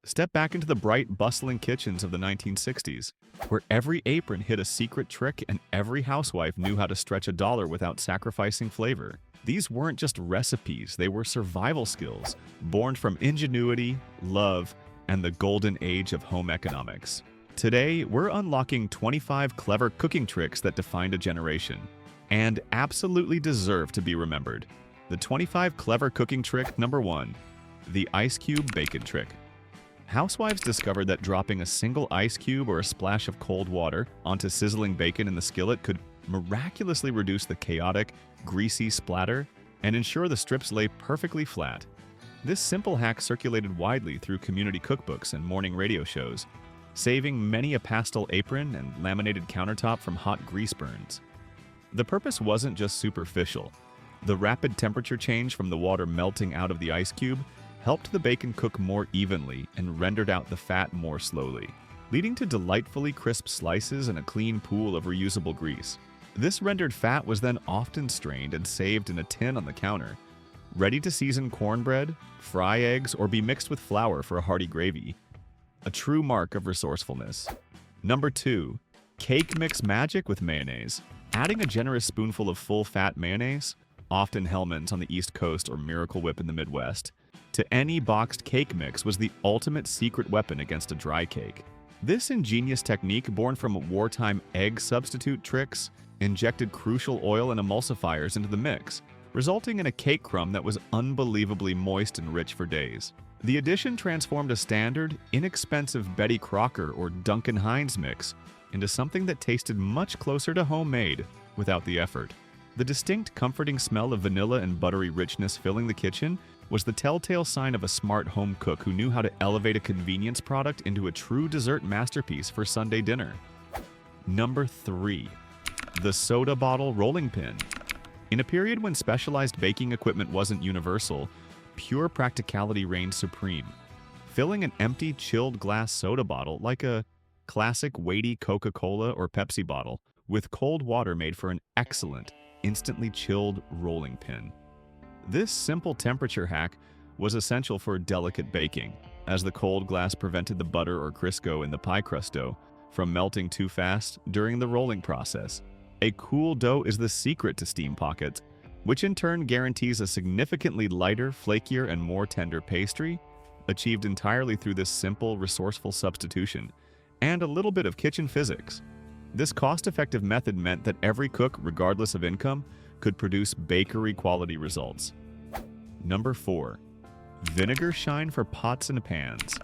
Step back into the bright, bustling kitchens of the 1960s, where every apron hid a secret trick and every housewife knew how to stretch a dollar without sacrificing flavor. These weren't just recipes, they were survival skills, born from ingenuity, love, and the golden age of home economics. Today, we're unlocking 25 clever cooking tricks that defined a generation, and absolutely deserve to be remembered. The 25 clever cooking trick number 1, the ice cube bacon trick. Housewives discovered that dropping a single ice cube or a splash of cold water onto sizzling bacon in the skillet could miraculously reduce the chaotic, greasy splatter and ensure the strips lay perfectly flat. This simple hack circulated widely through community cookbooks and morning radio shows, saving many a pastel apron and laminated countertop from hot grease burns. The purpose wasn't just superficial. The rapid temperature change from the water melting out of the ice cube helped the bacon cook more evenly and rendered out the fat more slowly, leading to delightfully crisp slices and a clean pool of reusable grease. This rendered fat was then often strained and saved in a tin on the counter, ready to season cornbread, fry eggs, or be mixed with flour for a hearty gravy. A true mark of resourcefulness. Number 2. Cake mix magic with mayonnaise. Adding a generous spoonful of full-fat mayonnaise, often Hellmann's on the East Coast or Miracle Whip in the Midwest, to any boxed cake mix was the ultimate secret weapon against a dry cake. This ingenious technique, born from wartime egg substitute tricks, injected crucial oil and emulsifiers into the mix, resulting in a cake crumb that was unbelievably moist and rich for days. The addition transformed a standard, inexpensive Betty Crocker or Duncan Hines mix into something that tasted much closer to homemade without the effort. The distinct, comforting smell of vanilla and buttery richness filling the kitchen was the telltale sign of a smart home cook who knew how to elevate a convenience product into a true dessert masterpiece for Sunday dinner. Number 3. The soda bottle rolling pin. In a period when specialized baking equipment wasn't universal, pure practicality reigned supreme. Filling an empty, chilled glass soda bottle, like a classic weighty Coca-Cola or Pepsi bottle, with cold water made for an excellent, instantly chilled rolling pin. This simple temperature hack was essential for delicate baking, as the cold glass prevented the butter or Crisco in the pie crust dough from melting too fast during the rolling process. A cool dough is the secret to steam pockets, which in turn guarantees a significantly lighter, flakier, and more tender pastry, achieved entirely through this simple, resourceful substitution, and a little bit of kitchen physics. This cost-effective method meant that every cook, regardless of income, could produce bakery-quality results. Number 4. Vinegar shine for pots and pans.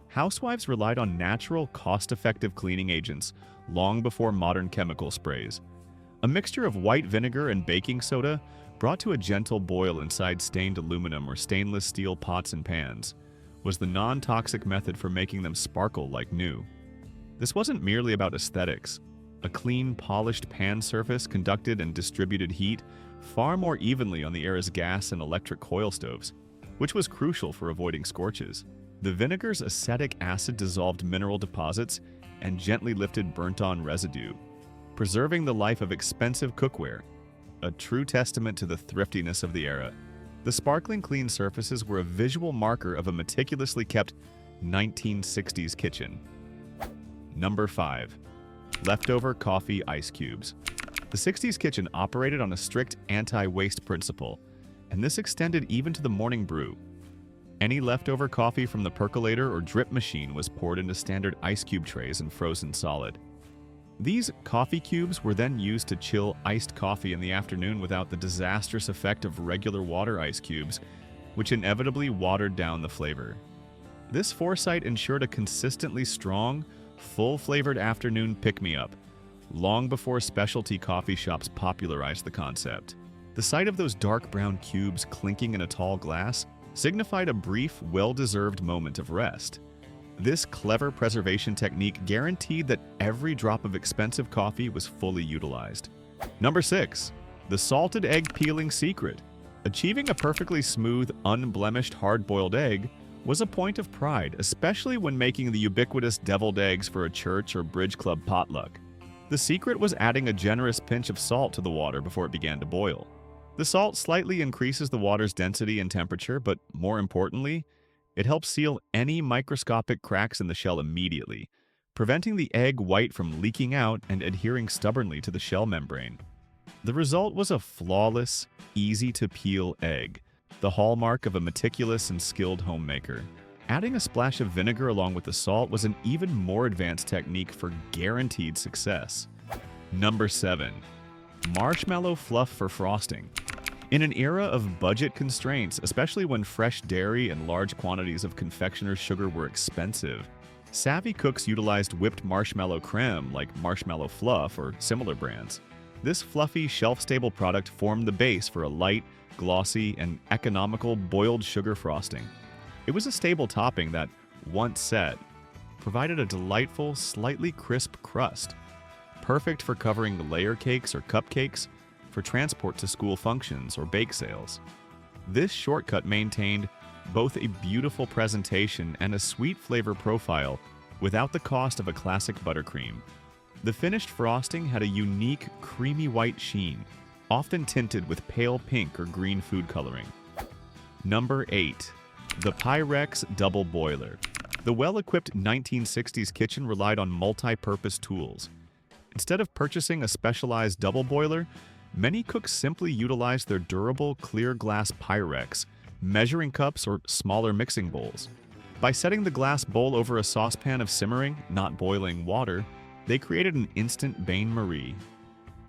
Housewives relied on natural, cost-effective cleaning agents long before modern chemical sprays. A mixture of white vinegar and baking soda brought to a gentle boil inside stained aluminum or stainless steel pots and pans was the non-toxic method for making them sparkle like new. This wasn't merely about aesthetics. A clean, polished pan surface conducted and distributed heat far more evenly on the era's gas and electric coil stoves, which was crucial for avoiding scorches. The vinegar's acetic acid dissolved mineral deposits and gently lifted burnt-on residue, preserving the life of expensive cookware, a true testament to the thriftiness of the era. The sparkling clean surfaces were a visual marker of a meticulously kept 1960s kitchen. Number 5. Leftover coffee ice cubes. The 60s kitchen operated on a strict anti-waste principle, and this extended even to the morning brew. Any leftover coffee from the percolator or drip machine was poured into standard ice cube trays and frozen solid. These coffee cubes were then used to chill iced coffee in the afternoon without the disastrous effect of regular water ice cubes, which inevitably watered down the flavor. This foresight ensured a consistently strong, full-flavored afternoon pick-me-up, long before specialty coffee shops popularized the concept. The sight of those dark brown cubes clinking in a tall glass signified a brief, well-deserved moment of rest. This clever preservation technique guaranteed that every drop of expensive coffee was fully utilized. Number 6. The salted egg peeling secret. Achieving a perfectly smooth, unblemished hard-boiled egg was a point of pride, especially when making the ubiquitous deviled eggs for a church or bridge club potluck. The secret was adding a generous pinch of salt to the water before it began to boil. The salt slightly increases the water's density and temperature, but more importantly, It helps seal any microscopic cracks in the shell immediately, preventing the egg white from leaking out and adhering stubbornly to the shell membrane. The result was a flawless, easy-to-peel egg, the hallmark of a meticulous and skilled homemaker. Adding a splash of vinegar along with the salt was an even more advanced technique for guaranteed success. Number 7. Marshmallow fluff for frosting. In an era of budget constraints, especially when fresh dairy and large quantities of confectioner's sugar were expensive, savvy cooks utilized whipped marshmallow creme like Marshmallow Fluff or similar brands. This fluffy, shelf-stable product formed the base for a light, glossy, and economical boiled sugar frosting. It was a stable topping that, once set, provided a delightful, slightly crisp crust, perfect for covering layer cakes or cupcakes, for transport to school functions or bake sales. This shortcut maintained both a beautiful presentation and a sweet flavor profile without the cost of a classic buttercream. The finished frosting had a unique, creamy white sheen, often tinted with pale pink or green food coloring. Number 8. The Pyrex Double Boiler. The well-equipped 1960s kitchen relied on multi-purpose tools. Instead of purchasing a specialized double boiler, many cooks simply utilized their durable, clear glass Pyrex, measuring cups, or smaller mixing bowls. By setting the glass bowl over a saucepan of simmering, not boiling water, they created an instant bain-marie.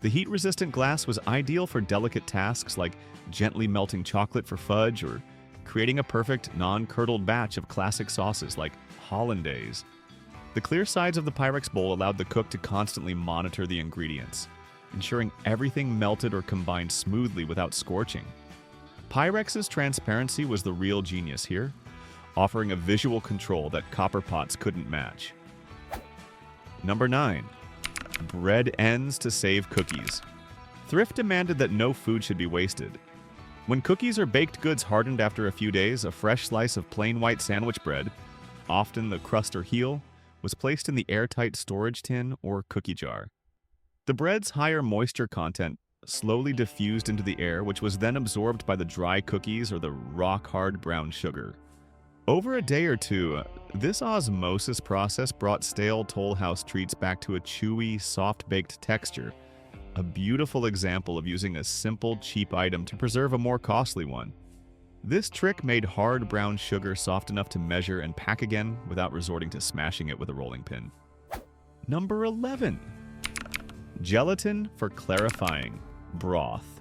The heat-resistant glass was ideal for delicate tasks like gently melting chocolate for fudge or creating a perfect non-curdled batch of classic sauces like hollandaise. The clear sides of the Pyrex bowl allowed the cook to constantly monitor the ingredients, ensuring everything melted or combined smoothly without scorching. Pyrex's transparency was the real genius here, offering a visual control that copper pots couldn't match. Number 9. Bread ends to save cookies. Thrift demanded that no food should be wasted. When cookies or baked goods hardened after a few days, a fresh slice of plain white sandwich bread, often the crust or heel, was placed in the airtight storage tin or cookie jar. The bread's higher moisture content slowly diffused into the air, which was then absorbed by the dry cookies or the rock-hard brown sugar. Over a day or two, this osmosis process brought stale Toll House treats back to a chewy, soft-baked texture, a beautiful example of using a simple, cheap item to preserve a more costly one. This trick made hard brown sugar soft enough to measure and pack again without resorting to smashing it with a rolling pin. Number 11. Gelatin for clarifying broth.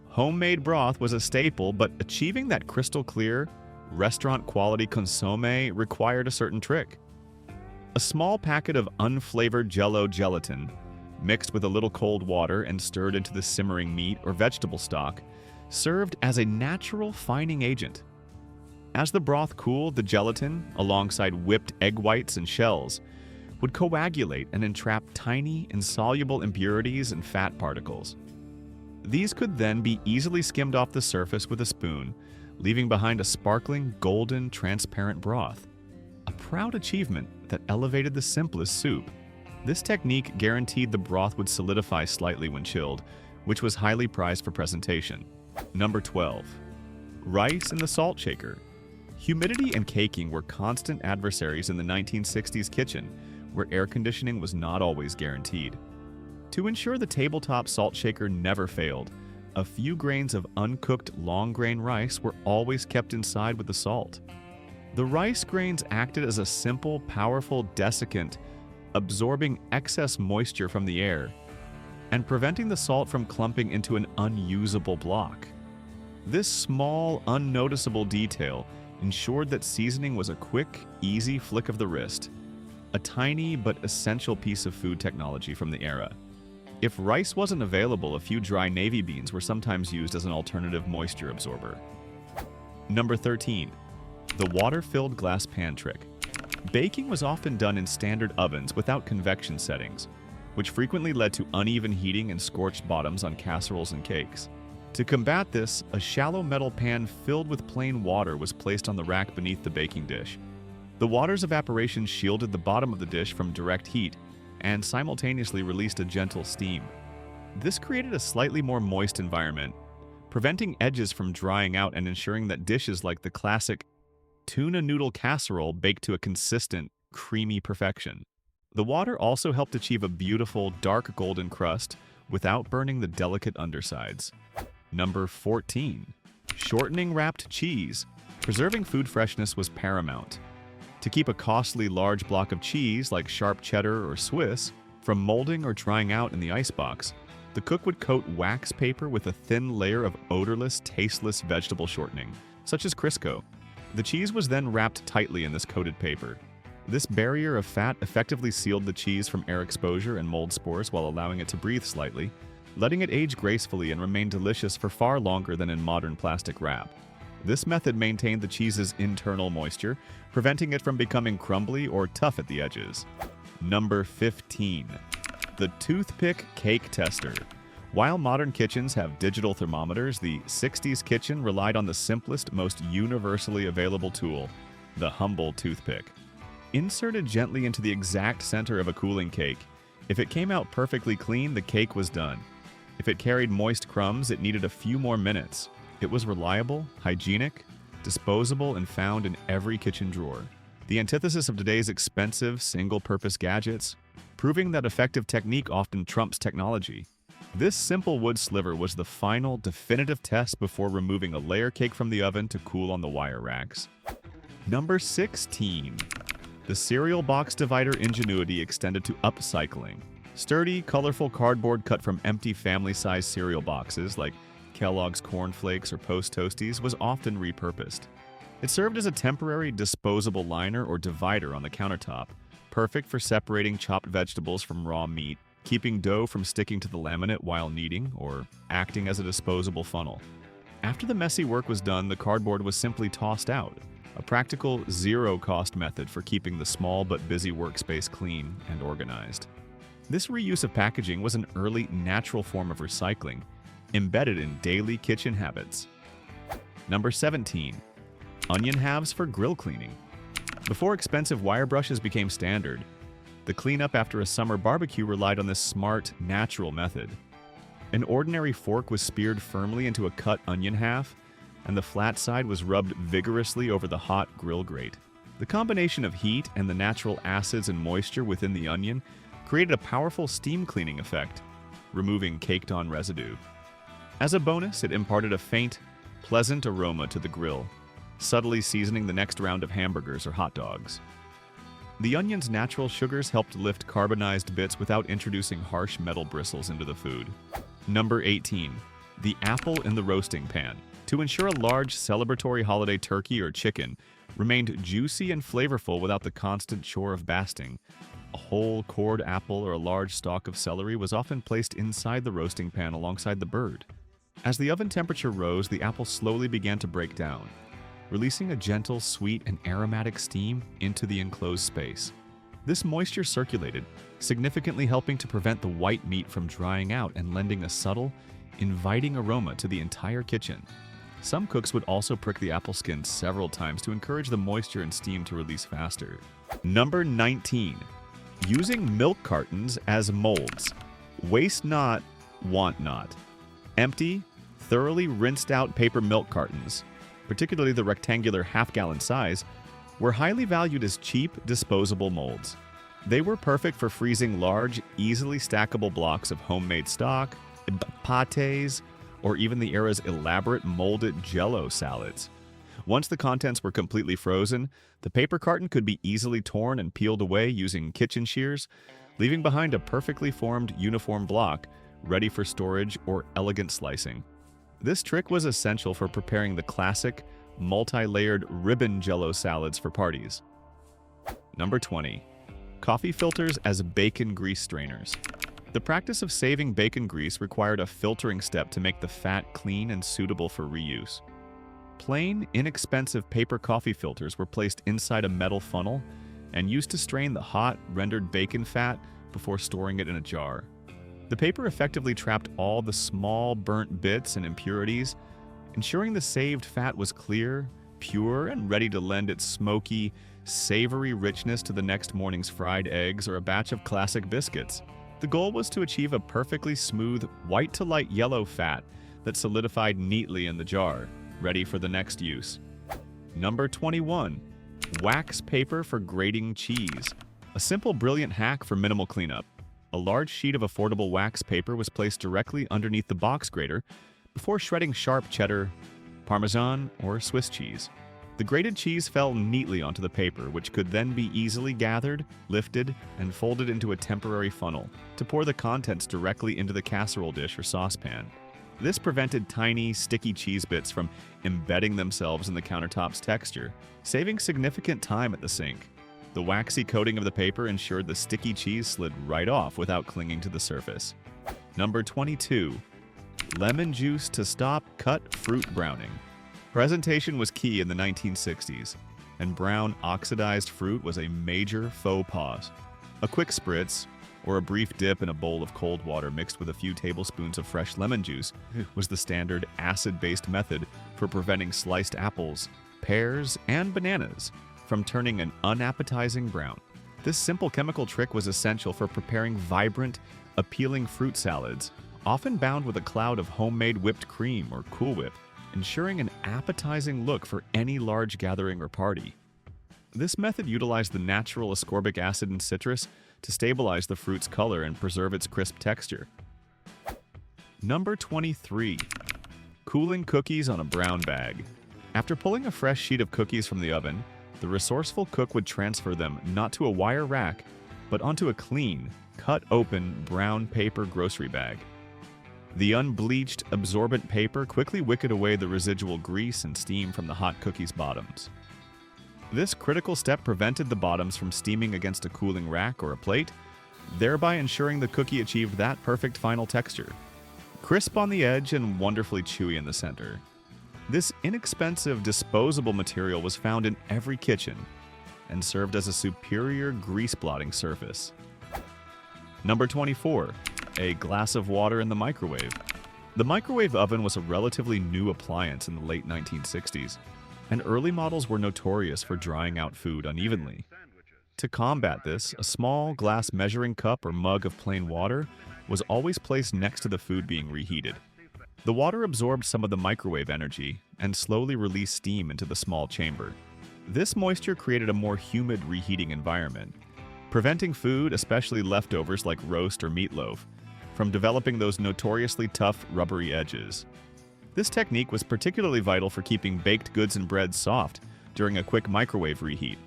Homemade broth was a staple, but achieving that crystal clear, restaurant-quality consommé required a certain trick. A small packet of unflavored Jell-O gelatin, mixed with a little cold water and stirred into the simmering meat or vegetable stock, served as a natural fining agent. As the broth cooled, the gelatin, alongside whipped egg whites and shells, would coagulate and entrap tiny, insoluble impurities and fat particles. These could then be easily skimmed off the surface with a spoon, leaving behind a sparkling, golden, transparent broth. A proud achievement that elevated the simplest soup. This technique guaranteed the broth would solidify slightly when chilled, which was highly prized for presentation. Number 12. Rice in the salt shaker. Humidity and caking were constant adversaries in the 1960s kitchen, where air conditioning was not always guaranteed. To ensure the tabletop salt shaker never failed, a few grains of uncooked long-grain rice were always kept inside with the salt. The rice grains acted as a simple, powerful desiccant, absorbing excess moisture from the air and preventing the salt from clumping into an unusable block. This small, unnoticeable detail ensured that seasoning was a quick, easy flick of the wrist, a tiny but essential piece of food technology from the era. If rice wasn't available, a few dry navy beans were sometimes used as an alternative moisture absorber. Number 13. The water-filled glass pan trick. Baking was often done in standard ovens without convection settings, which frequently led to uneven heating and scorched bottoms on casseroles and cakes. To combat this, a shallow metal pan filled with plain water was placed on the rack beneath the baking dish. The water's evaporation shielded the bottom of the dish from direct heat and simultaneously released a gentle steam. This created a slightly more moist environment, preventing edges from drying out and ensuring that dishes like the classic tuna noodle casserole baked to a consistent, creamy perfection. The water also helped achieve a beautiful, dark golden crust without burning the delicate undersides. Number 14. Shortening wrapped cheese. Preserving food freshness was paramount. To keep a costly large block of cheese like sharp cheddar or Swiss from molding or drying out in the icebox, the cook would coat wax paper with a thin layer of odorless, tasteless vegetable shortening, such as Crisco. The cheese was then wrapped tightly in this coated paper. This barrier of fat effectively sealed the cheese from air exposure and mold spores while allowing it to breathe slightly, letting it age gracefully and remain delicious for far longer than in modern plastic wrap. This method maintained the cheese's internal moisture, preventing it from becoming crumbly or tough at the edges. Number 15. The toothpick cake tester. While modern kitchens have digital thermometers, the 60s kitchen relied on the simplest, most universally available tool, the humble toothpick. Inserted gently into the exact center of a cooling cake, if it came out perfectly clean, the cake was done. If it carried moist crumbs, it needed a few more minutes. It was reliable, hygienic, disposable, and found in every kitchen drawer. The antithesis of today's expensive, single-purpose gadgets, proving that effective technique often trumps technology. This simple wood sliver was the final, definitive test before removing a layer cake from the oven to cool on the wire racks. Number 16. The cereal box divider ingenuity extended to upcycling. Sturdy, colorful cardboard cut from empty family-sized cereal boxes like Kellogg's Corn Flakes or Post Toasties was often repurposed. It served as a temporary disposable liner or divider on the countertop, perfect for separating chopped vegetables from raw meat, keeping dough from sticking to the laminate while kneading, or acting as a disposable funnel. After the messy work was done, the cardboard was simply tossed out, a practical zero-cost method for keeping the small but busy workspace clean and organized. This reuse of packaging was an early, natural form of recycling, embedded in daily kitchen habits. Number 17. Onion halves for grill cleaning. Before expensive wire brushes became standard, the cleanup after a summer barbecue relied on this smart, natural method. An ordinary fork was speared firmly into a cut onion half, and the flat side was rubbed vigorously over the hot grill grate. The combination of heat and the natural acids and moisture within the onion created a powerful steam cleaning effect, removing caked-on residue. As a bonus, it imparted a faint, pleasant aroma to the grill, subtly seasoning the next round of hamburgers or hot dogs. The onion's natural sugars helped lift carbonized bits without introducing harsh metal bristles into the food. Number 18. The apple in the roasting pan. To ensure a large celebratory holiday turkey or chicken remained juicy and flavorful without the constant chore of basting, a whole cored apple or a large stalk of celery was often placed inside the roasting pan alongside the bird. As the oven temperature rose, the apple slowly began to break down, releasing a gentle, sweet, and aromatic steam into the enclosed space. This moisture circulated, significantly helping to prevent the white meat from drying out and lending a subtle, inviting aroma to the entire kitchen. Some cooks would also prick the apple skin several times to encourage the moisture and steam to release faster. Number 19. Using milk cartons as molds. Waste not, want not. Empty, thoroughly rinsed out paper milk cartons, particularly the rectangular half-gallon size, were highly valued as cheap, disposable molds. They were perfect for freezing large, easily stackable blocks of homemade stock, pâtés, or even the era's elaborate molded Jell-O salads. Once the contents were completely frozen, the paper carton could be easily torn and peeled away using kitchen shears, leaving behind a perfectly formed, uniform block, ready for storage or elegant slicing. This trick was essential for preparing the classic, multi-layered ribbon Jell-O salads for parties. Number 20. Coffee filters as bacon grease strainers. The practice of saving bacon grease required a filtering step to make the fat clean and suitable for reuse. Plain, inexpensive paper coffee filters were placed inside a metal funnel and used to strain the hot, rendered bacon fat before storing it in a jar. The paper effectively trapped all the small, burnt bits and impurities, ensuring the saved fat was clear, pure, and ready to lend its smoky, savory richness to the next morning's fried eggs or a batch of classic biscuits. The goal was to achieve a perfectly smooth, white to light yellow fat that solidified neatly in the jar, ready for the next use. Number 21. Wax paper for grating cheese. A simple, brilliant hack for minimal cleanup. A large sheet of affordable wax paper was placed directly underneath the box grater before shredding sharp cheddar, Parmesan, or Swiss cheese. The grated cheese fell neatly onto the paper, which could then be easily gathered, lifted, and folded into a temporary funnel to pour the contents directly into the casserole dish or saucepan. This prevented tiny, sticky cheese bits from embedding themselves in the countertop's texture, saving significant time at the sink. The waxy coating of the paper ensured the sticky cheese slid right off without clinging to the surface. Number 22. Lemon juice to stop cut fruit browning. Presentation was key in the 1960s, and brown oxidized fruit was a major faux pas. A quick spritz, or a brief dip in a bowl of cold water mixed with a few tablespoons of fresh lemon juice, was the standard acid-based method for preventing sliced apples, pears, and bananas from turning an unappetizing brown. This simple chemical trick was essential for preparing vibrant, appealing fruit salads, often bound with a cloud of homemade whipped cream or Cool Whip, ensuring an appetizing look for any large gathering or party. This method utilized the natural ascorbic acid in citrus to stabilize the fruit's color and preserve its crisp texture. Number 23. Cooling cookies on a brown bag. After pulling a fresh sheet of cookies from the oven, the resourceful cook would transfer them not to a wire rack, but onto a clean, cut-open brown paper grocery bag. The unbleached, absorbent paper quickly wicked away the residual grease and steam from the hot cookies' bottoms. This critical step prevented the bottoms from steaming against a cooling rack or a plate, thereby ensuring the cookie achieved that perfect final texture, crisp on the edge and wonderfully chewy in the center. This inexpensive, disposable material was found in every kitchen and served as a superior grease-blotting surface. Number 24. A glass of water in the microwave. The microwave oven was a relatively new appliance in the late 1960s, and early models were notorious for drying out food unevenly. To combat this, a small glass measuring cup or mug of plain water was always placed next to the food being reheated. The water absorbed some of the microwave energy and slowly released steam into the small chamber. This moisture created a more humid reheating environment, preventing food, especially leftovers like roast or meatloaf, from developing those notoriously tough, rubbery edges. This technique was particularly vital for keeping baked goods and bread soft during a quick microwave reheat.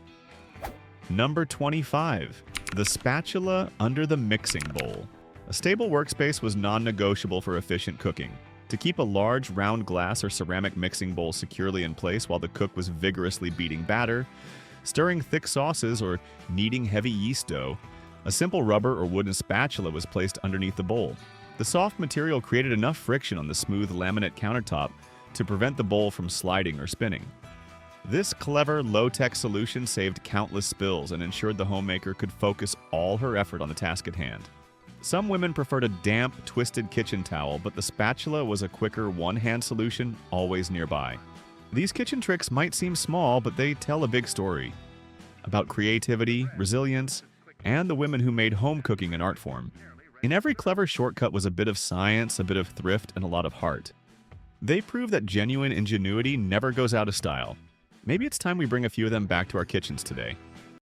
Number 25. The spatula under the mixing bowl. A stable workspace was non-negotiable for efficient cooking. To keep a large, round glass or ceramic mixing bowl securely in place while the cook was vigorously beating batter, stirring thick sauces, or kneading heavy yeast dough, a simple rubber or wooden spatula was placed underneath the bowl. The soft material created enough friction on the smooth laminate countertop to prevent the bowl from sliding or spinning. This clever, low-tech solution saved countless spills and ensured the homemaker could focus all her effort on the task at hand. Some women preferred a damp, twisted kitchen towel, but the spatula was a quicker, one-hand solution always nearby. These kitchen tricks might seem small, but they tell a big story about creativity, resilience, and the women who made home cooking an art form. In every clever shortcut was a bit of science, a bit of thrift, and a lot of heart. They prove that genuine ingenuity never goes out of style. Maybe it's time we bring a few of them back to our kitchens today.